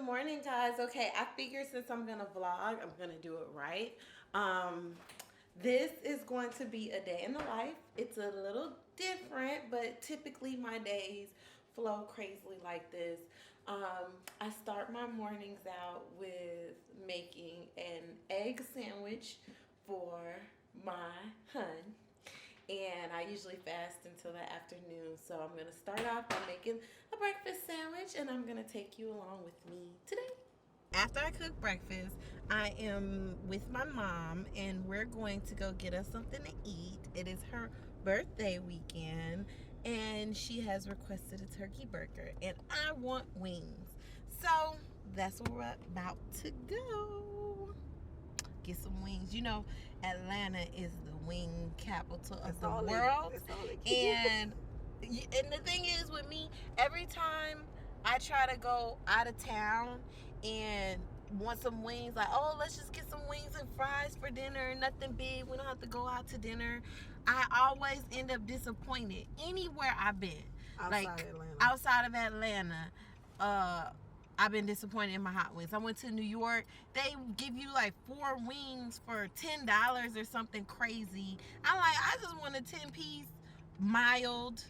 Good morning, guys. Okay, I figured since I'm gonna vlog, I'm gonna do it right. This is going to be a day in the life. It's a little different, but typically my days flow crazily like this. I start my mornings out with making an egg sandwich for my hun, and I usually fast until the afternoon. So I'm gonna start off by making a breakfast sandwich, and I'm gonna take you along with me today. After I cook breakfast, I am with my mom, and we're going to go get us something to eat. It is her birthday weekend, and she has requested a turkey burger, and I want wings. So that's where we're about to go. Get some wings. You know, Atlanta is the wing capital of the world. And the thing is with me, every time I try to go out of town and want some wings, like, oh, let's just get some wings and fries for dinner, nothing big, we don't have to go out to dinner, I always end up disappointed anywhere I've been. Outside of Atlanta, I've been disappointed in my hot wings. I went to New York. They give you like 4 wings for $10 or something crazy. I'm like, I just want a 10-piece, mild,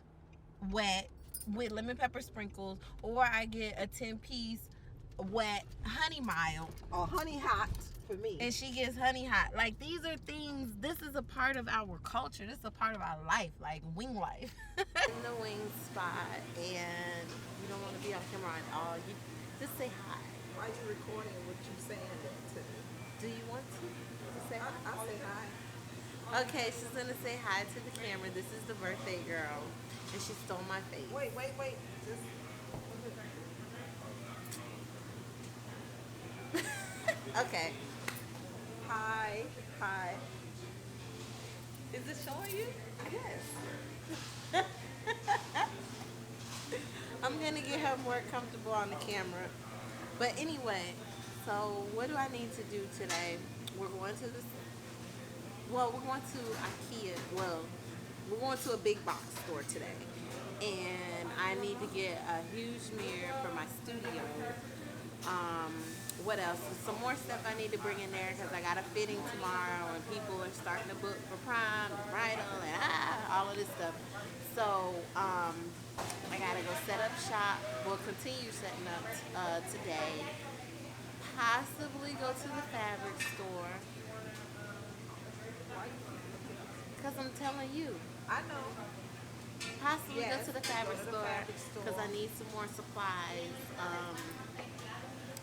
wet, with lemon pepper sprinkles, or I get a 10-piece, wet, honey mild. Or honey hot for me. And she gets honey hot. Like, these are things, this is a part of our culture. This is a part of our life, like wing life. In the wing spot, and you don't want to be on camera at all. You just say hi. Why are you recording what you saying to me? Do you want to say hi? I'll say hi. Okay, she's gonna say hi to the camera. This is the birthday girl, and she stole my face. Wait. Just... Okay. Hi. Is it showing you? Yes. I'm gonna get her more comfortable on the camera. But anyway, so what do I need to do today? We're going to we're going to IKEA. Well, we're going to a big box store today. And I need to get a huge mirror for my studio. What else? Some more stuff I need to bring in there because I got a fitting tomorrow and people are starting to book for prom and bridal and all of this stuff. So I gotta go set up shop. We'll continue setting up today. Possibly go to the fabric store. Because I'm telling you. I know. Possibly go to the fabric store because I need some more supplies.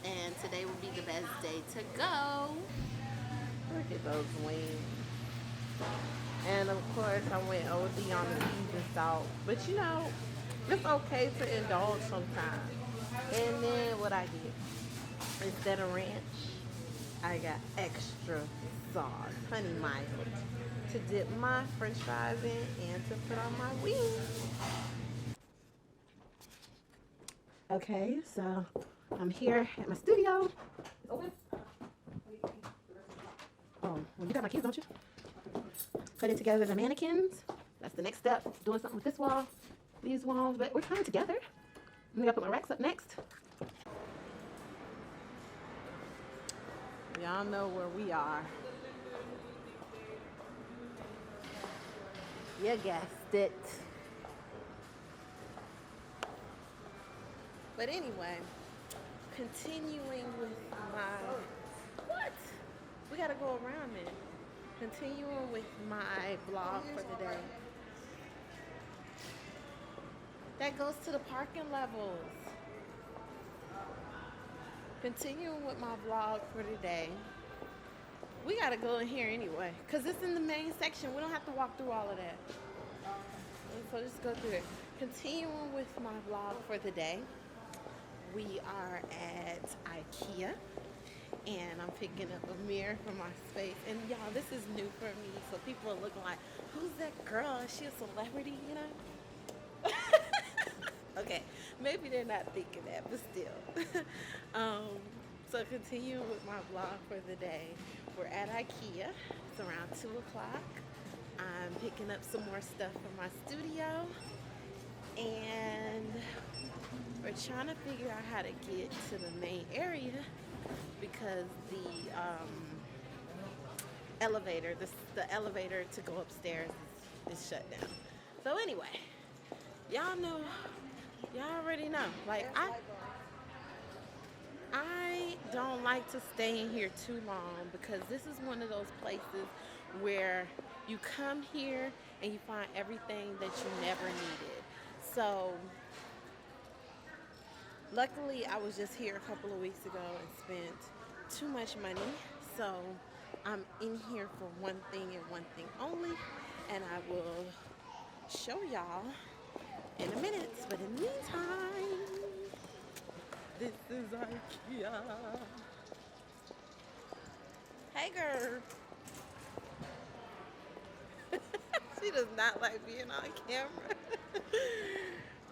And today will be the best day to go. Look at those wings. And of course I went OD on the seasoned salt. But you know, it's okay to indulge sometimes. And then what I get, instead of ranch, I got extra sauce, honey mild, to dip my french fries in and to put on my wings. Okay, so I'm here at my studio. It's open. Oh, well, you got my keys, don't you? Putting together the mannequins. That's the next step. Doing something with this wall, these walls, but we're coming together. I'm gonna put my racks up next. Y'all know where we are. You guessed it. But anyway, continuing with my, what? We gotta go around it. Continuing with my vlog for the day. That goes to the parking levels. Continuing with my vlog for today. We gotta go in here anyway, because it's in the main section. We don't have to walk through all of that. And so just go through it. Continuing with my vlog for the day. We are at IKEA. And I'm picking up a mirror for my space. And y'all, this is new for me. So people are looking like, who's that girl? Is she a celebrity, you know? Okay, maybe they're not thinking that, but still. So continuing with my vlog for the day. We're at IKEA. It's around 2 o'clock. I'm picking up some more stuff for my studio. And we're trying to figure out how to get to the main area because the elevator, the elevator to go upstairs is shut down. So anyway, y'all know, y'all already know. Like I don't like to stay in here too long because this is one of those places where you come here and you find everything that you never needed. So luckily I was just here a couple of weeks ago and spent too much money. So I'm in here for one thing and one thing only, and I will show y'all in a minute. But in the meantime, this is IKEA. Hey girl. She does not like being on camera.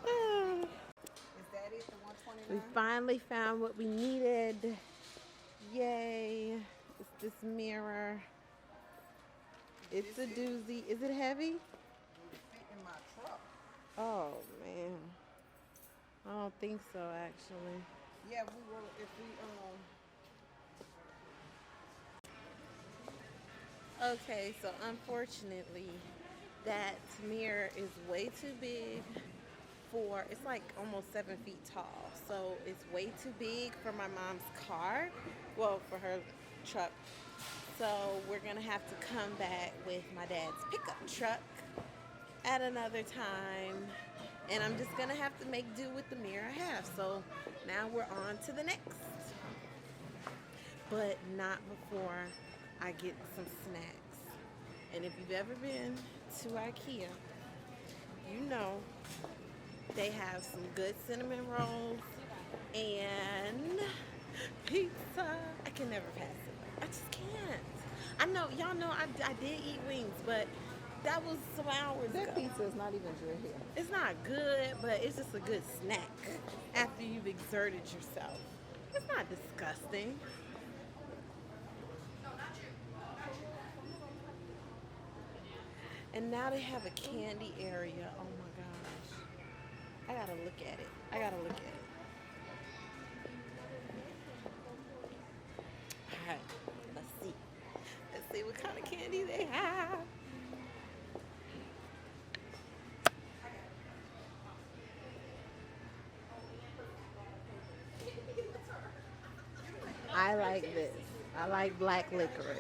Is that it, the 129? We finally found what we needed. Yay. It's this mirror. It's a doozy. Is it heavy? It fit in my truck. Oh man. I don't think so actually. Yeah, we will if we Okay, so unfortunately that mirror is way too big for, it's like almost 7 feet tall. So it's way too big for my mom's car. Well, for her truck. So we're gonna have to come back with my dad's pickup truck at another time. And I'm just gonna have to make do with the mirror I have. So now we're on to the next. But not before I get some snacks. And if you've ever been to IKEA, you know they have some good cinnamon rolls and pizza. I can never pass it. I just can't. I know, y'all know I did eat wings, but that was some hours ago. that pizza is not even good here. It's not good, but it's just a good snack after you've exerted yourself. It's not disgusting. And now they have a candy area. Oh my gosh. I gotta look at it. I gotta look at it. Alright, let's see. Let's see what kind of candy they have. I like this. I like black licorice.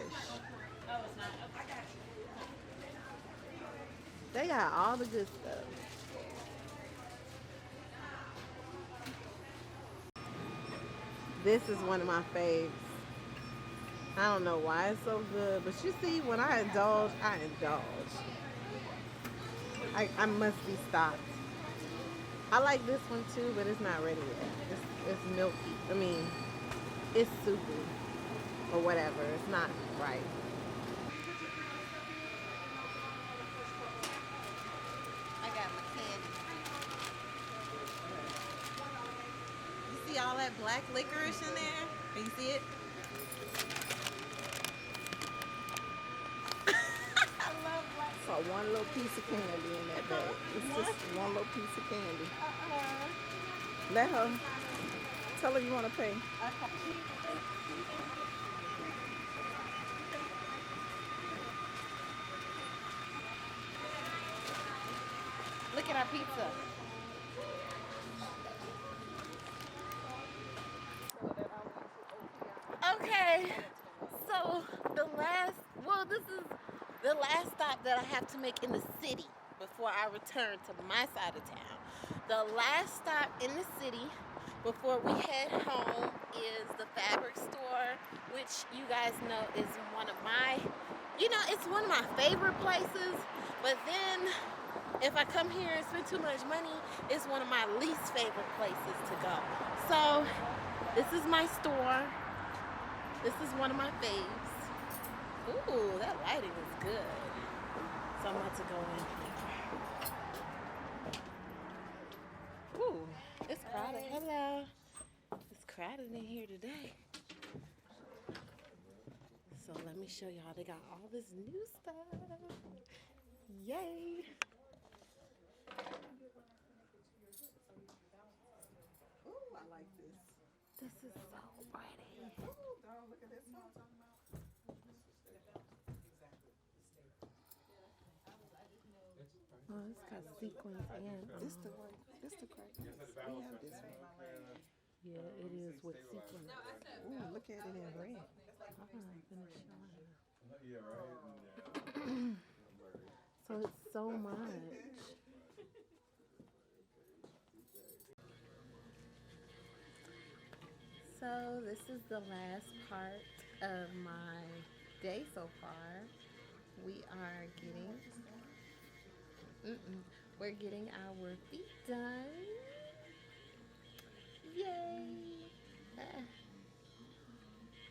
They got all the good stuff. This is one of my faves. I don't know why it's so good, but you see, when I indulge, I indulge. I must be stopped. I like this one too, but it's not ready yet. It's milky. I mean, it's soupy or whatever. It's not right. I got my candy. You see all that black licorice in there? Can you see it? I love black. So one little piece of candy in that bag. It's just one little piece of candy. Let her. Tell her you want to pay. Look at our pizza. Okay, so this is the last stop that I have to make in the city before I return to my side of town. The last stop in the city before we head home is the fabric store, which you guys know is one of my, it's one of my favorite places, but then if I come here and spend too much money, it's one of my least favorite places to go. So this is my store. This is one of my faves. Ooh, that lighting is good. So I'm about to go in here. Ooh, it's crowded. Hello. It's crowded in here today. So let me show y'all. They got all this new stuff. Yay. This is so pretty. Ooh, dog, look at this one. Oh, it's got sequins and This the one. This the crack. We have this one. yeah, it is with sequins. Ooh, look at it in red. Yeah, right. So it's so much. So this is the last part of my day so far. We are getting, we're getting our feet done. Yay!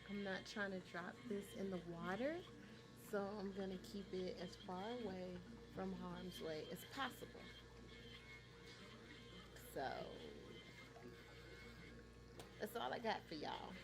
I'm not trying to drop this in the water, so I'm gonna keep it as far away from harm's way as possible. So that's all I got for y'all.